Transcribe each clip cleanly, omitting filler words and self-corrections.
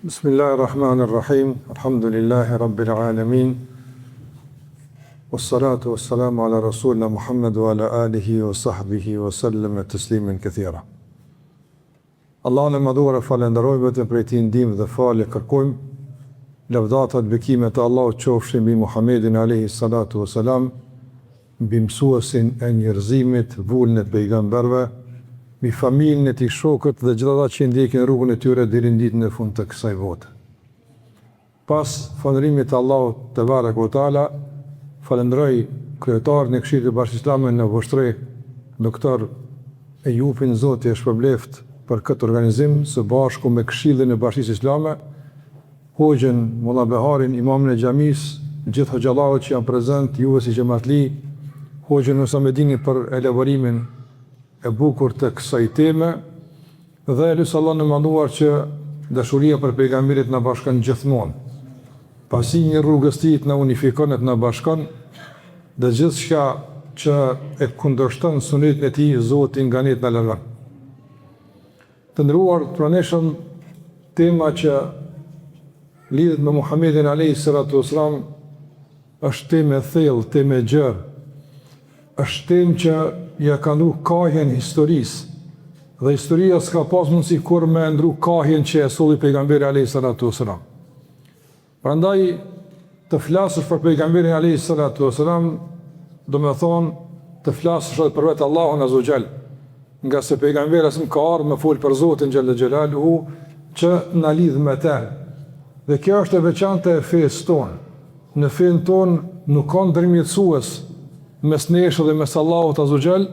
Bismillahirrahmanirrahim. Alhamdulillahi rabbil alamin. Wassalatu wassalamu ala rasulina Muhammad wa ala alihi wa sahbihi wa sallam taslimen kathira. Allahun e madhuar e falenderojmë, vetëm prej tij ndihmë dhe falje kërkojmë. Lavdata dhe bekimet e Allahut qofshin mbi Muhammedin alayhi salatu wassalam, mbi mësuesin e njerëzimit, vullën e pejgamberëve, mbi familjen e tij, shokët dhe gjithë ata që ndjekin rrugën e tyre deri në ditën e fundit të kësaj bote. Pas falërimit të Allahut te baraka ve taala, falenderoj kryetarin e Këshillit të Bashkisë Islame në Voshtrë, doktor Ejupin, Zoti e shpërbleft për këtë organizim së bashku me Këshillin e Bashkisë Islame, Hoxhën Molla Beharin, imamin e xhamisë, gjithë hoxhallarët që janë prezent, juve si xhamatli, Hoxhën Musamedini për elaborimin e bukur të kësaj teme, dhe lutë Allahun e manduar që dashuria për pejgamberin na bashkon gjithmonë. Pasi një rrugës tij na unifikon e na bashkon, dhe gjithçka që e kundërshton sunetin e tij, Zoti nga ne na largon. Të nderuar praneshëm, tema që lidhet me Muhammedin alayhi salatu wasalam është temë e thellë, temë e gjerë. Është temë që ja ka ndru kahjen historisë, dhe historia s'ka pas mundësi kur me ndru kahjen që e solli pejgamberi alayhi salatu wasalam. Prandaj të flasësh për pejgamberin alayhi salatu wasalam, do me thonë të flasësh edhe për vetë Allahun azza wa jall, nga se pejgamberi asnjë ka ardhur me fol për Zotin xhalla xhelaluhu që na lidh me të. Dhe kjo është e veçantë e fesë tonë. Në fen tonë nuk ka ndërmjetësues mes nesh dhe mes Allahut azza wa jall,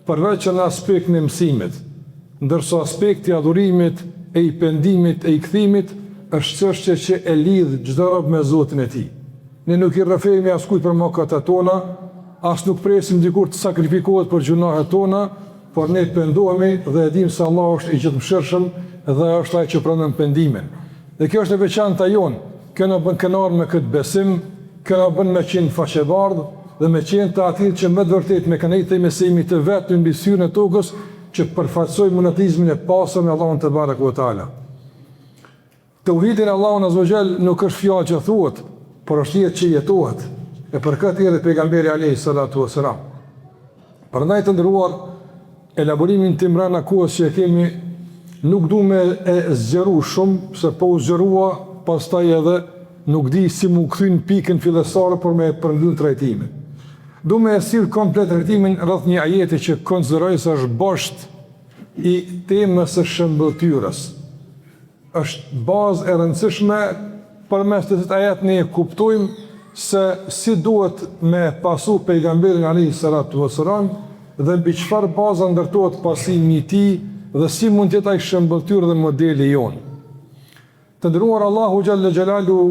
përveç në aspektin e mësimit, ndërsa aspekti i adhurimit, e i pendimit, e i kthimit është çështje që e lidh çdo rob me Zotin e tij. Ne nuk i rrëfejmë askujt për mëkatet tona, as nuk presim dikur të sakrifikohet për gjunahet tona, por ne pendohemi dhe e dimë se Allahu është i gjithëmshirshëm dhe është ai që pranon pendimin. Dhe kjo është e veçanta jonë, kjo na bën kënaqur me këtë besim, kjo na bën me qenë faqevardh dhe me qenë të atill që me të vërtet me kënaqësi të mesimit të vetë mbi syrin e tokës që përfaqësoj monotizmin e pasur me Allahun te baraka ve taala. Tauhidin Allahun azza wa jall nuk është fjalë që thuhet, por është jetë që jetohet. E për këtë edhe pejgamberi alayhi salatu wasalam. Prandaj të nderuar, elaborimin tim rana kohës që e kemi nuk du me e zgjeru shumë, se po u zgjerua, pastaj edhe nuk di si mu kthyn pikën fillesare për me përmbyll trajtimin. Du me e sill komplet trajtimin rreth një ajeti që konsideroj se është bosht i temës së shëmbëltyrës. Është bazë e rëndësishme përmes të këtij ajeti ne kuptojmë se si duhet me pasu pejgamberin alayhi salatu wasalam dhe mbi çfarë baza ndërtohet pasimi i tij dhe si mund të jetë ai shëmbëltyrë dhe modeli jonë. Të nderuar, Allahu xhalla xhelalu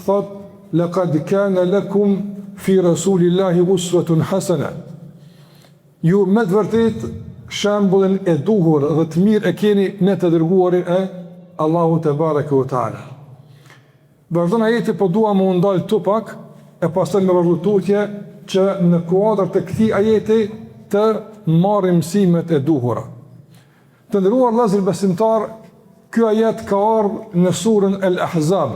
thot: "Laqad kana lakum fi rasulillahi uswatun hasana." Ju me të vërtet shembullin e duhur dhe të mirë e keni në të dërguarin e Allahu te baraka ve taala. Vazhdon ajeti, po dua më ndal tu pak e pastaj me vazhdutje që në kuadër të këtij ajeti të marrim mësimet e duhura. Të nderuar vëllezër besimtar, ky ajet ka ardhur në surën Al-Ahzab.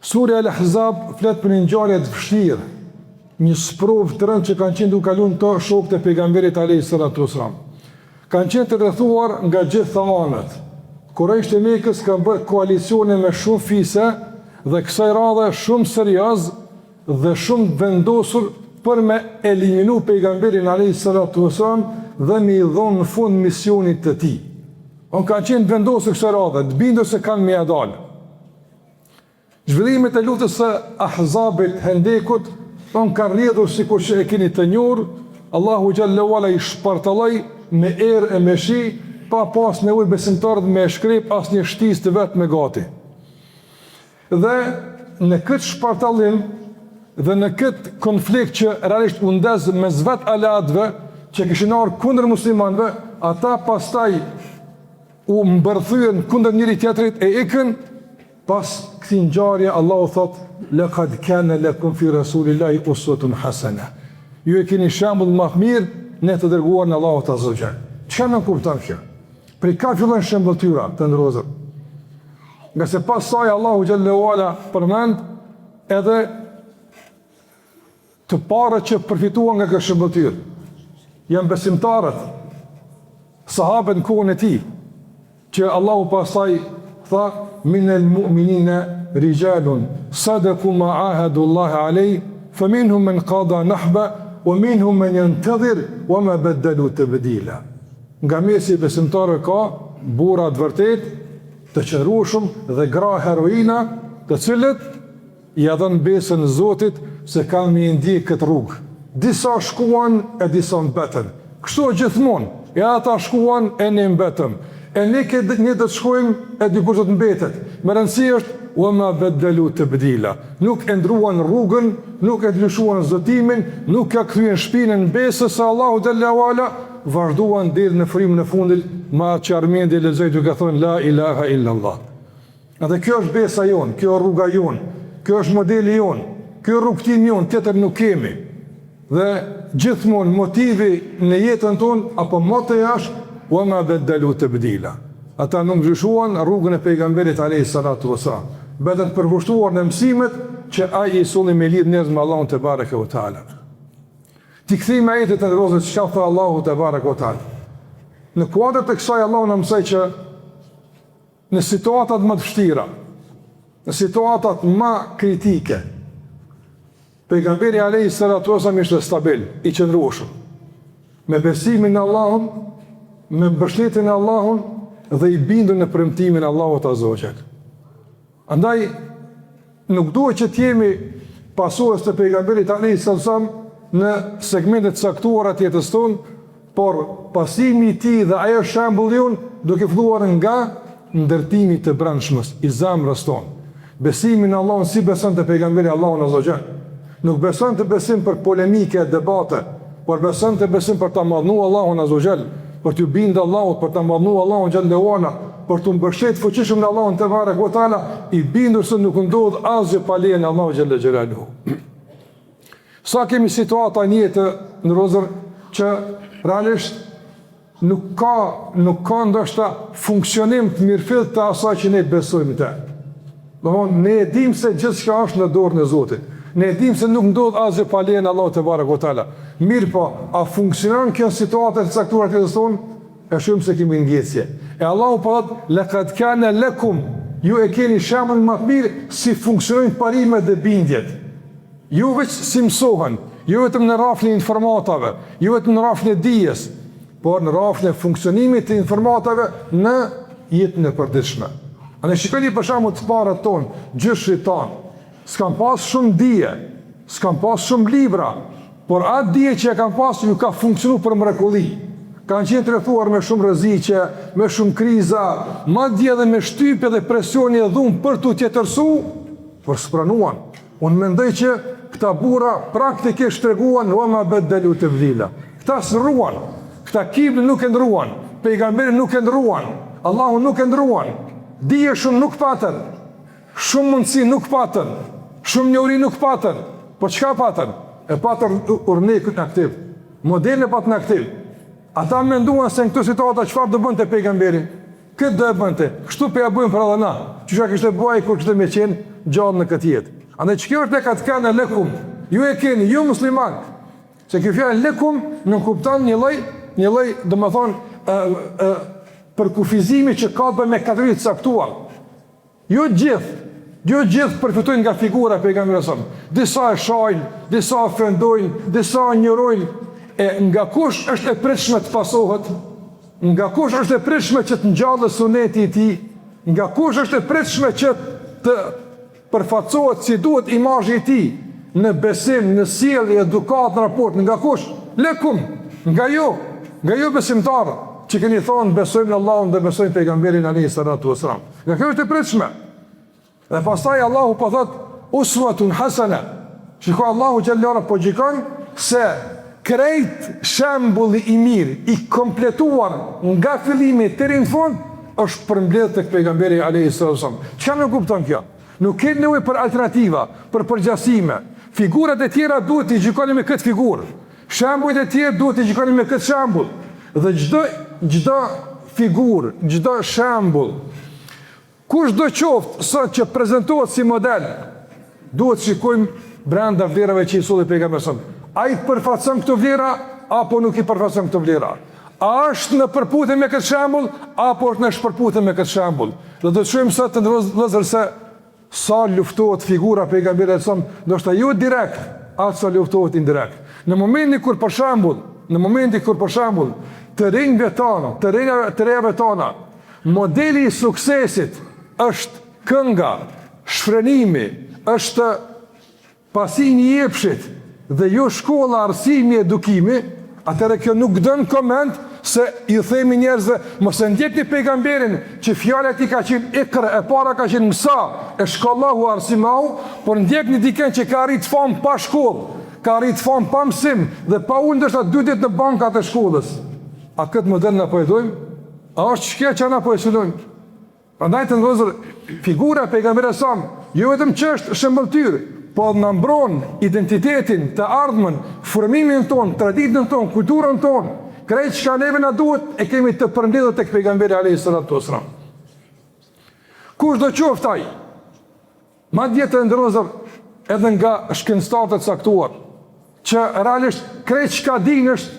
Sura Al-Ahzab flet për një ngjarje të vështirë, një sprovë të rëndë që kanë qenë duke kaluar to shokët e pejgamberit alayhi salatu wasalam. Kanë qenë të rrethuar nga gjithë anët. Kurajshtë e Mekës kanë bërë koalicione me shumë fise dhe kësaj radhe shumë serioz dhe shumë vendosur për me eliminu pejgamberin alayhi salatu wasalam dhe me i dhonë në fund misionit të tij. On kanë qenë vendosur kësaj radhe, të bindur se kanë me ia dalë. Zhvillimet e luftës së Ahzabit, Hendekut, on kanë rrjedhur sikur që e keni të njohur, Allahu xhallahu ala i shpartalloi me erë e me shi, pa pas nevojë besimtarët me shkrep asnjë shtizë të vet me gati. Dhe në këtë shpartallim dhe në këtë konflikt që realisht u ndez mes vet alatëve që kishin ardhur kundër muslimanëve, ata pastaj u mbërthyen kundër njëri tjetrit e ikën. Pas këtij ngjarje Allahu thot: "Laqad kana lakum fi rasulillahi uswatun hasana." Ju e keni shembull më të mirë në të dërguarin Allahut azza wa jall. Çfarë më kupton kjo? Për ka fillon shembulltyra të ndrozur. Nga se pas saj Allahu xhallahu ala përmend edhe të parët që përfituan nga kjo shëmbëtyr. Janë besimtarët, sahabët në kohën e tij, që Allahu pasaj tha minel mu'minina rijalun sadaku ma ahadu Allah alej, fa minhum men qada nahba wa minhum men yantadhir wa ma baddalu tabdila. Nga mesi besimtarëve ka burra të vërtet, të qëndrueshëm dhe gra heroina, të cilët ja dhënë besën Zotit se kanë me ndjek këtë rrugë. Disa shkuan e disa mbetën. Kështu gjithmonë, e ata shkuan e ne mbetëm. E ne do të shkojmë e dikush do të mbetet. Me rëndësi është وَمَا بَدَّلُوا تَبْدِيلًا. Nuk e ndruan rrugën, nuk e ndryshuan zotimin, nuk e kthyen shpinën besës se Allahu xhallahu ala, vazhduan deri në frymën e fundit, ma që Armendi lexoi duke thënë la ilaha illa Allah. Edhe kjo është besa jon, kjo është rruga jon, kjo është modeli jon, kjo është rrugtimi jon, tjetër nuk kemi. Dhe gjithmonë motivi në jetën tonë apo motoja është وَمَا بَدَّلُوا تَبْدِيلًا. Ata nuk ndryshuan rrugën e pejgamberit alayhi salatu wasalam. Betën përkushtuar në mësimet që ai i solli me lidh njerëz me Allahun te bareke ve taala. Ti kthejmë ajetet e rrozës që ka Allahu te bareke ve taala. Në kuadër të kësaj Allahu na mësoi që në situatat më të vështira, në situatat më kritike, pejgamberi alayhi salatu wasalam ishte stabil, i qëndrueshëm, me besimin në Allahun, me mbështetjen e Allahun dhe i bindur në premtimin e Allahut azza wa jall. Andaj nuk duhet që të jemi pasues të pejgamberit alayhi sallam në segmentet caktuara të jetës tonë, por pasimi i tij dhe ajo shembulli jon duke filluar nga ndërtimi të brendshmës i zemrës tonë. Besimin në Allahun si beson te pejgamberi Allahun azza wa jall. Nuk beson të besim për polemike, debate, por beson të besim për ta madhnuar Allahun azza wa jall, për t'ju bindë Allahut, për ta madhnuar Allahun xhallahu ala, për t'u mbështetur fuqishëm në Allahun te bareke ve taala, i bindur se nuk ndodh asgjë pa lejen e Allahut xhallahu xhelaluhu. Sa kemi situata në jetë në rozër që realisht nuk ka ndoshta funksionim të mirëfillt të asaj që ne besojmë te. Domthonë ne e dimë se gjithçka është në dorën e Zotit. Ne e dimë se nuk ndodh asgjë pa lejen e Allahut te bareke ve taala. Mirë po, a funksionon kjo situatë të caktuar të tonë? E shumë se kemi ndjeshje. E Allahu po thotë, laqad kana lakum, ju e keni shembull më të mirë si funksionojnë parimet dhe bindjet. Ju veç si mësohen, ju vetëm në rrafën e informatave, ju vetëm në rrafën e dijes, por në rrafën e funksionimit të informatave në jetën e përditshme. A ne shikoni për shembull të parat tonë, gjyshit tonë, s'kan pas shumë dije, s'kan pas shumë libra, por atë dije që e kanë pasur ju ka funksionu për mrekulli. Kanë qenë të rrethuar me shumë rreziqe, me shumë kriza, madje edhe me shtypje dhe presioni e dhunë për t'u tjetërsuar, por s'pranuan. Unë mendoj që këta burra praktikisht treguan وَمَا بَدَّلُوا تَبْدِيلًا. Këta s'ndruan, këta kiblin nuk e ndruan, pejgamberin nuk e ndruan, Allahu nuk e ndruan, dije shumë nuk patën, shumë mundësi nuk patën, shumë njohuri nuk patën, por çka patën? E patër urnekut në aktiv, modelin e patën në aktiv. Ata menduan se në këtë situata çfarë do bënte pejgamberi? Këtë do e bënte, kështu pe ja bëjmë për edhe na. Çësha kishte bëj kur kishte më qenë gjallë në këtë jetë. Andaj çka është tek atë kanë lekum. Ju e keni, ju musliman. Se kjo fjalë lekum nuk kupton një lloj, domethënë për kufizimi që ka të bëjë me kategoritë caktuar. Jo gjithë përfitojnë nga figura e pejgamberit sa. Disa e shajnë, disa ofendojnë, disa njërojnë. E nga kush është e pritshme të pasohet? Nga kush është e pritshme që të ngjallë suneti i tij? Nga kush është e pritshme që të përfaqësohet si duhet imazhi i tij në besim, në sjellje, edukat, në raport? Nga kush? Lekum, nga ju besimtarë që keni thonë besojmë në Allahun dhe besojmë pejgamberin alayhi salatu wasalam. Nga kjo është e pritshme. Dhe pastaj Allahu po thot uswatun hasana. Shikoj Allahu xhallahu po gjikon se krejt shembulli i mirë, i kompletuar nga fillimi deri në fund është përmbledhur tek pejgamberi alayhi salatu wasallam. Çka nuk kupton kjo? Nuk keni nevojë për alternativa, për përgjasime. Figurat e tjera duhet t'i gjykoni me këtë figurë. Shembujt e tjerë duhet t'i gjykoni me këtë shembull. Dhe çdo figurë, çdo shembull Kush do qoftë sot që prezantohet si model, duhet shikojmë brenda vlerave që i solli pejgamberi. A i përfaqëson këto vlera apo nuk i përfaqëson këto vlera? A është në përputhje me këtë shembull apo është në shpërputhje me këtë shembull? Do të shohim sot të vëllezër se sa luftohet figura pejgamberit son, ndoshta jo direkt, as sa luftohet indirekt. Në momentin kur për shembull të rinjve tona, të rejave tona, modeli i suksesit është kënga, shfrenimi, është pasimi i jepshit dhe jo shkolla, arsimi, edukimi, atëherë kjo nuk dën koment se i themi njerëzve mos e ndjekni pejgamberin që fjala e tij ka qenë ikra, e para ka qenë mësa, e shkollahu arsimau, por ndjekni dikën që ka arrit famë pa shkollë, ka arrit famë pa mësim dhe pa unë ndoshta 2 ditë në bankat e shkollës. A këtë model na po e dojmë? A është shkja që na po e sulojmë? Prandaj të ndozur figura e pejgamberit son, jo vetëm që është shembulltyr, po na mbron identitetin, të ardhmen, formimin ton, traditën ton, kulturën ton. Krejt çka neve na duhet e kemi të përmbledhur tek pejgamberi alayhis salatu wassalam. Kush do qoftë ai? Madje të ndrozur edhe nga shkencëtarët e caktuar, që realisht krejt çka dinë është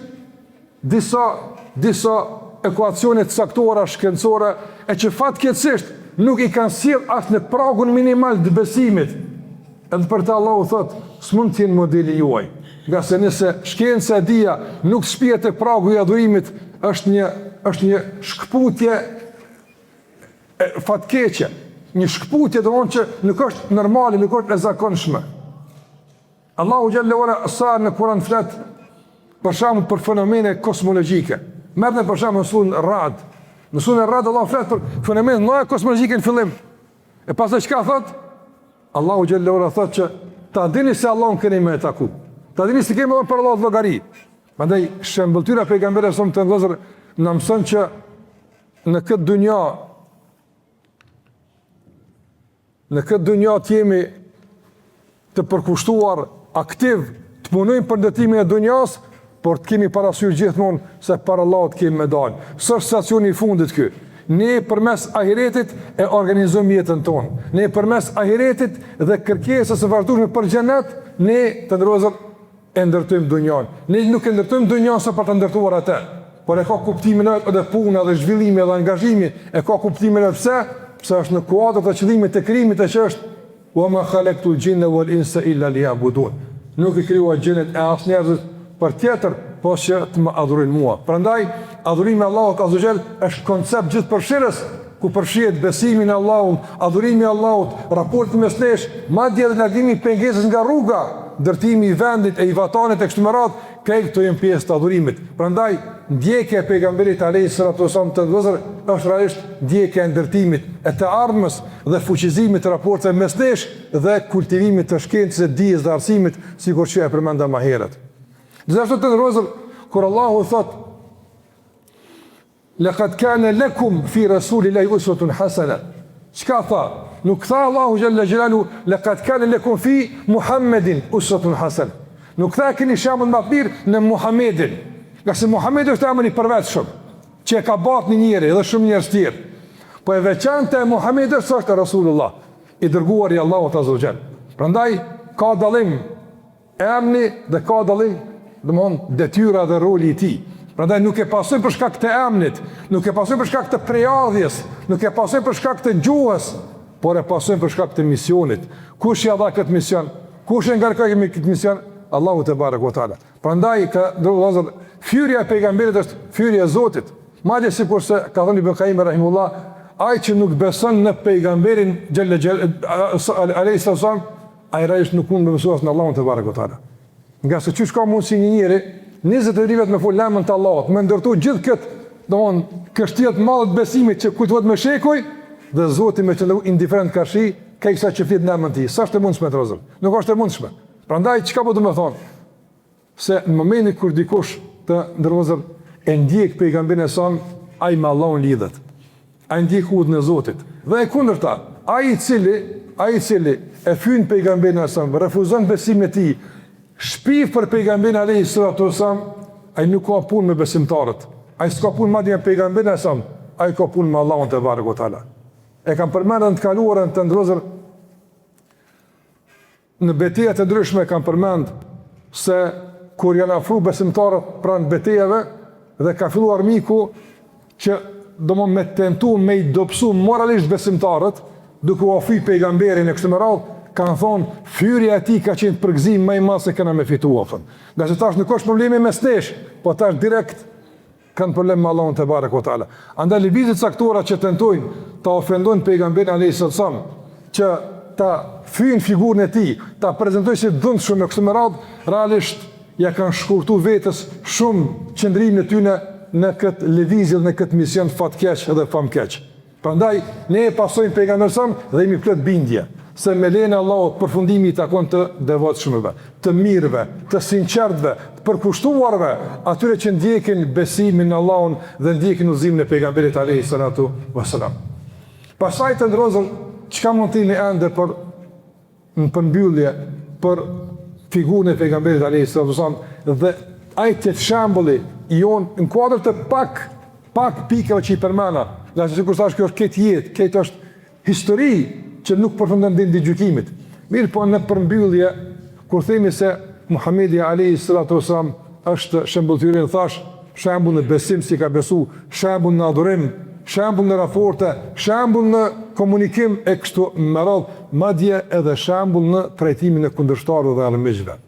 disa ekuacione të caktuara shkencore e që fatkeqësisht nuk i kanë sjell as në pragun minimal të besimit. Edhe për të Allahu thot, s'mund të jenë modeli juaj. Nga se nëse shkenca e dija nuk shpihet te pragu i adhurimit, është një shkputje fatkeqe, një shkputje domthonjë që nuk është normale, nuk është e zakonshme. Allahu xhallahu ala sa në Kur'an flet për shembull për fenomene kozmologjike. Merrni për shembull surën Rad. Në surën Rad Allah flet për fenomene mëdha kozmologjike në fillim. E pastaj çka thot? Allahu xhallahu ala thot që ta dini se Allahun keni me taku. Ta dini se kemi për Allah llogari. Prandaj shembulltyra pejgamberit son të vëllezër na mëson që në këtë dunjë të jemi të përkushtuar aktiv, të punojmë për ndërtimin e dunjas, por të kemi parasysh gjithmonë se para Allahut kemi medalë. S'është stacioni i fundit ky. Ne përmes ahiretit e organizojmë jetën tonë. Ne përmes ahiretit dhe kërkesës së vazhdueshme për xhenet, ne të ndërozëm e ndërtojmë dunjan. Ne nuk e ndërtojmë dunjan sa për të ndërtuar atë, por e ka kuptimin edhe puna dhe zhvillimi dhe angazhimi, e ka kuptimin edhe pse është në kuadër të qëllimit të krijimit të që është wa ma khalaqtul jinna wal insa illa liya'budun. Nuk i krijuar xhenet e as njerëzit për tjetër, po që të më adhurojnë mua. Prandaj adhurimi Allahut azza xal është koncept gjithëpërfshirës ku përfshihet besimi në Allahun, adhurimi Allahut, raporti mes nesh, madje edhe largimi i pengesës nga rruga, ndërtimi i vendit e i vatanit e kështu me radhë, këto janë pjesë të adhurimit. Prandaj ndjekja e pejgamberit alayhis salatu wasallam të vëzër është realisht ndjekja e ndërtimit e të ardhmës dhe fuqizimit të raporteve mes nesh dhe kultivimit të shkencës, dijes dhe arsimit, sikur që e përmenda më herët. Gjithashtu të ndërrozër, kur Allahu thot laqad kana lakum fi rasulillahi uswatun hasana. Çka tha? Nuk tha Allahu xhalla xhelalu laqad kana lakum fi Muhammedin uswatun hasana. Nuk tha keni shembull më të mirë në Muhammedin. Nga se Muhammedi është emri i përvetshëm, që e ka bërë një njeri dhe shumë njerëz tjerë. Po e veçantë e Muhammedit është Rasulullah, i dërguari i Allahut azza wa jall. Prandaj ka dallim emri dhe ka dallim domthon detyra dhe roli i tij. Prandaj nuk e pasojmë për shkak të emrit, nuk e pasojmë për shkak të prejardhjes, nuk e pasojmë për shkak të gjuhës, por e pasojmë për shkak të misionit. Kush ja dha këtë mision? Kush e ngarkoi me këtë mision? Allahu te barek ve taala. Prandaj ka dërguar fyrja e pejgamberit është fyrja e Zotit. Madje sikurse ka thënë Ibn Qayyim rahimullah, ai që nuk beson në pejgamberin alayhis salam, ai realisht nuk mund të besohet në Allahun te barek ve taala. Nga se çish ka mundsi një njeri 20 rivet me fol lemën të Allahut, me ndërtu gjithë këtë, domthon, kështjet madhe të besimit që kujtohet me shekuj dhe Zoti me qenë indiferent karshi, ka kësa që flit lemën ti. Sa është e mundshme të rozë? Nuk është e mundshme. Prandaj çka po do të thonë? Se në momentin kur dikush të ndërozë e ndjek pejgamberin e son, ai me Allahun lidhet. Ai ndjek udhën e Zotit. Dhe e kundërta, ai i cili e fyn pejgamberin e son, refuzon besimin e tij, shpif për pejgamberin alayhis salatu wasallam, ai nuk ka punë me besimtarët. Ai s'ka punë madje me pejgamberin e son, ai ka punë me Allahun te barekuhu teala. E kam përmendën të kaluarën të ndrozër, në betejat e ndryshme kam përmend se kur janë afru besimtarët pranë betejave dhe ka filluar armiku që domon me tentu me i dobësu moralisht besimtarët, duke u ofruar pejgamberin e kështu me radhë, kanë thonë fyrja e tij ka qenë përgëzim më i madh se kena me fituar. Nga se tash nuk është problemi mes nesh, po tash direkt kanë problem me Allahun te barekuhu teala. Andaj lëvizjet caktuara që tentojnë ta ofendojnë pejgamberin alayhis salam, që ta fyjnë figurën e tij, ta prezantojnë si dhëmshëm në kështu me radhë, realisht ja kanë shkurtuar vetes shumë qëndrimin e tyre në këtë lëvizje dhe në këtë mision fatkeq dhe famkeq. Prandaj ne e pasojmë pejgamberin sa dhe jemi plot bindje se me lejen e Allahut përfundimi i takon të devotshmëve, të mirëve, të sinqertëve, të përkushtuarve, atyre që ndjekin besimin në Allahun dhe ndjekin udhëzimin e pejgamberit alayhi salatu wassalam. Pastaj të ndrozën, çka mund të jeni ende për në përmbyllje për figurën e pejgamberit alayhi salatu wassalam dhe ai të shembulli i jonë në kuadër të pak pikave që i përmena, nga se sikur thash kjo është këtë jetë, këtë është histori që nuk përfundon deri në gjykimit. Mirë, po në përmbyllje kur themi se Muhamedi alayhi salatu wasalam është shembulltyrin, thash shembull në besim si ka besu, shembull në adhurim, shembull në raporte, shembull në komunikim e kështu me radhë, madje edhe shembull në trajtimin e kundërshtarëve dhe armiqve.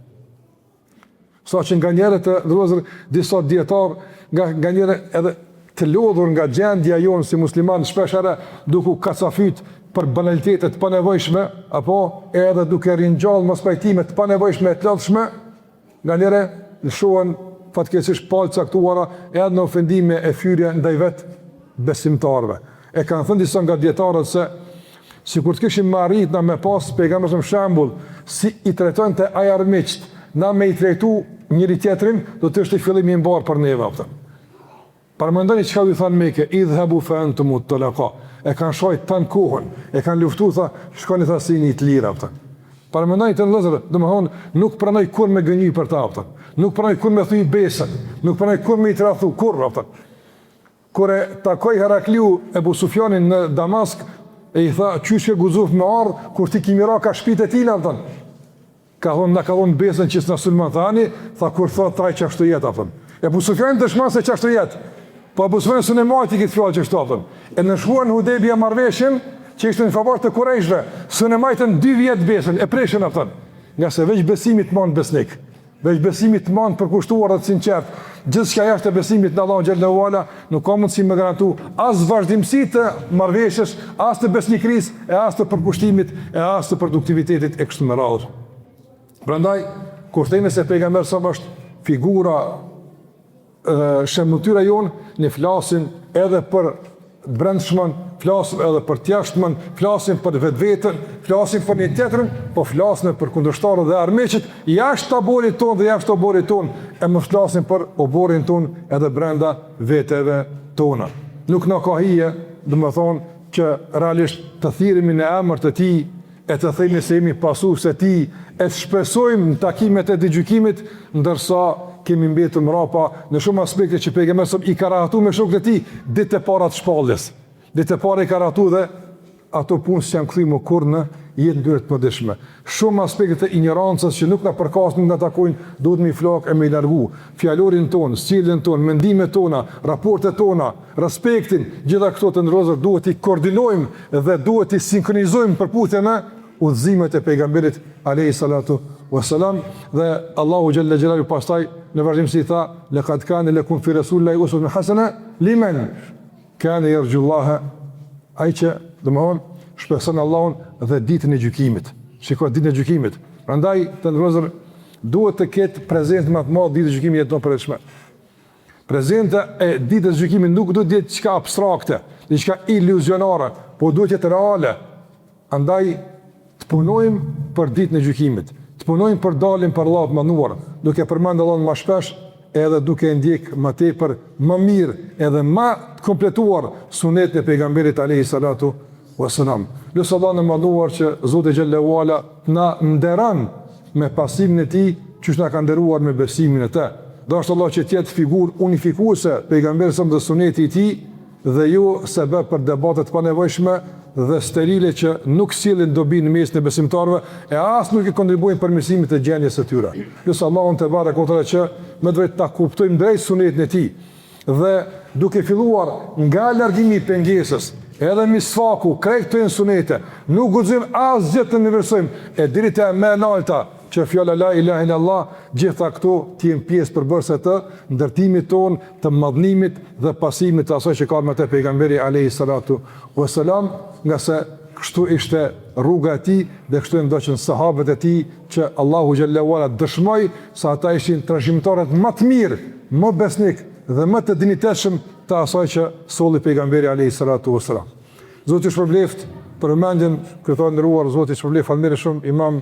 Sa që nga njerë të ndërozër disa djetar, nga njerë edhe të lodhur nga gjendja jonë si musliman, shpeshere duku kacafyt për banalitetet panevojshme, apo edhe duke rinjallë mos pajtimet panevojshme e të lodhshme, nga njerë lëshohen fatkeqësisht palë caktuara edhe në ofendime e fyrje ndaj vetë besimtarve. E kanë thënë disa nga djetarët se si kur të kishim më arrit na me pas pejgamberi som shembull si i trajtonte ai armiqt, na me i trajtu njëri tjetrin, do të ishte fillimi i mbar për neve aftë. Parmendoni çka u thanë Mekë, idhhabu fa antum mutlaqa. E kanë shojt tan kohën, e kanë luftuar, tha, shkoni tha si një të lirë aftë. Parmendoni të vëllezër, domethënë nuk pranoj kur me gënjy për ta aftë. Nuk pranoj kur me thuj besën, nuk pranoj kur me i tradhu kur aftë. Kur e takoi Herakliu Ebu Sufjanin në Damask, e i tha, qysh ke guzuf me ardh, kur ti kimira ka shpite tina, aftë. Ka thonë, na ka thonë besën që s'na sulman thani, tha kur thot taj që ashtu jetë, aftë. Ebu Sufjanin dëshman se që ashtu jetë, po Ebu Sufjanin së në majti këtë fjallë që ashtu, aftë. E në shkuan Hudebija marveshën, që ishte në favor të Kurejshve, së në majtën 2 vjetë besën, e preshën, aftë. Nga se veç besimit manë besnik, veç besimit manë përkushtuar dhe sinqert, gjithë shka jashtë të besimit në Allahu xhallahu ala, nuk ka mundësi me garantu as vazhdimsi të marveshës, as të besnikris, e as të përkushtimit, e as të produktivitetit e kështu me radhë. Prandaj, kur themi se pejgamberi sa është figura shembulltyra jonë, ne flasim edhe për të brendshmën, flasim edhe për të jashtmen, flasim për vetveten, flasim për një tjetrin, po flasim për kundërshtarët dhe armiqët jashtë taborit tonë dhe jashtë taborit tonë, e mos flasim për oborin tonë edhe brenda veteve tona. Nuk na ka hije, domethënë që realisht të thirremi në emër të tij, e të themi se jemi pasues të tij, e të shpresojmë në takimet e gjykimit, ndërsa kemi mbetur mrapa në shumë aspekte që pejgamberi i ka rahatu me shokët e tij ditë e para të shpalljes. Ditë e para i ka rahatu dhe ato punë s'janë kthyer kur në jetën e tyre të përditshme. Shumë aspekte të ignorancës që nuk na përkasin, nuk na takojnë, duhet me i flak e me i largu. Fjalorin ton, sjelljen ton, mendimet tona, raportet tona, respektin, gjitha këto të ndrozur duhet i koordinojmë dhe duhet i sinkronizojmë përputhje me udhëzimet e pejgamberit alayhi salatu wassalam, dhe Allahu xhalla xhelalu pastaj në vazhdim si tha, laqad kana lakum fi rasulillahi uswatun hasana liman kana yarjullaha, ai që domthon shpreson Allahun dhe ditën e gjykimit. Shikoj ditën e gjykimit. Prandaj të ndrozur duhet të ketë prezant më të madh ditë e gjykimit jeton për çmë. Prezanta e ditës së gjykimit nuk duhet të jetë diçka abstrakte, diçka iluzionare, po duhet të jetë reale. Andaj të punojmë për ditën e gjykimit, të punojmë për dalin për Allahut mënduar, duke përmendur Allahun më shpesh, edhe duke ndjek më tepër, më mirë, edhe më të kompletuar sunetin e pejgamberit alayhi salatu wassalam. Lutë Allahun e mënduar që Zoti xhallahu ala na nderon me pasimin e tij, që na ka nderuar me besimin e tij. Dashur Allah që të jetë figurë unifikuese pejgamberi sa dhe suneti i tij, dhe ju sebeb për debatet pa nevojshme dhe sterile që nuk sillin dobi në mes të besimtarëve e as nuk i kontribuojnë përmirësimit të gjendjes së tyre. Lutë Allahun te barekote që me drejt ta kuptojmë drejt sunetin e tij dhe duke filluar nga largimi i pengesës, edhe misfaku, krejt të sunete, nuk guxojmë asgjë të niversojmë e deri te më e larta që fjala la ilaha illallah, gjitha këto të jenë pjesë përbërëse të ndërtimit ton, të madhnimit dhe pasimit të asaj që ka me të pejgamberi alayhi salatu wassalam, nga se kështu ishte rruga e tij dhe kështu e ndoqën sahabët e tij që Allahu xhallahu ala dëshmoi se ata ishin trashëgimtarët më të mirë, më besnik dhe më të dinjitetshëm të asaj që solli pejgamberi alayhi salatu wassalam. Zoti ju shpërbleft për mendjen këto ndëruar, Zoti ju shpërbleft falënderoj shumë imam.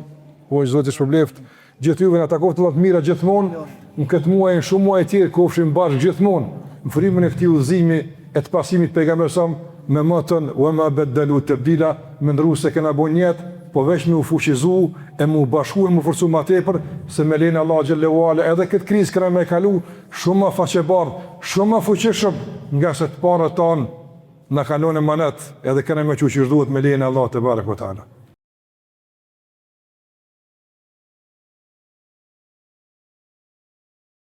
Po Zoti shpërbleft gjithë juve na takojë të mira gjithmonë, në këtë muaj e shumë muaj të tjerë kofshim bashkë gjithmonë, në frymën e këtij udhëzimi e të pasimit pejgamberit sa me motën wa ma badalu tabdila, më ndru se kena bën jetë, po veç me u fuqizu e me u bashku e me u forcu më tepër, se me lenin Allah xhallahu ala edhe këtë krizë kena me kalu shumë më faqebardh, shumë më fuqishëm nga se të parët tanë na kalon e manet edhe kena me çuçi duhet me lenin Allah te barekuta ala.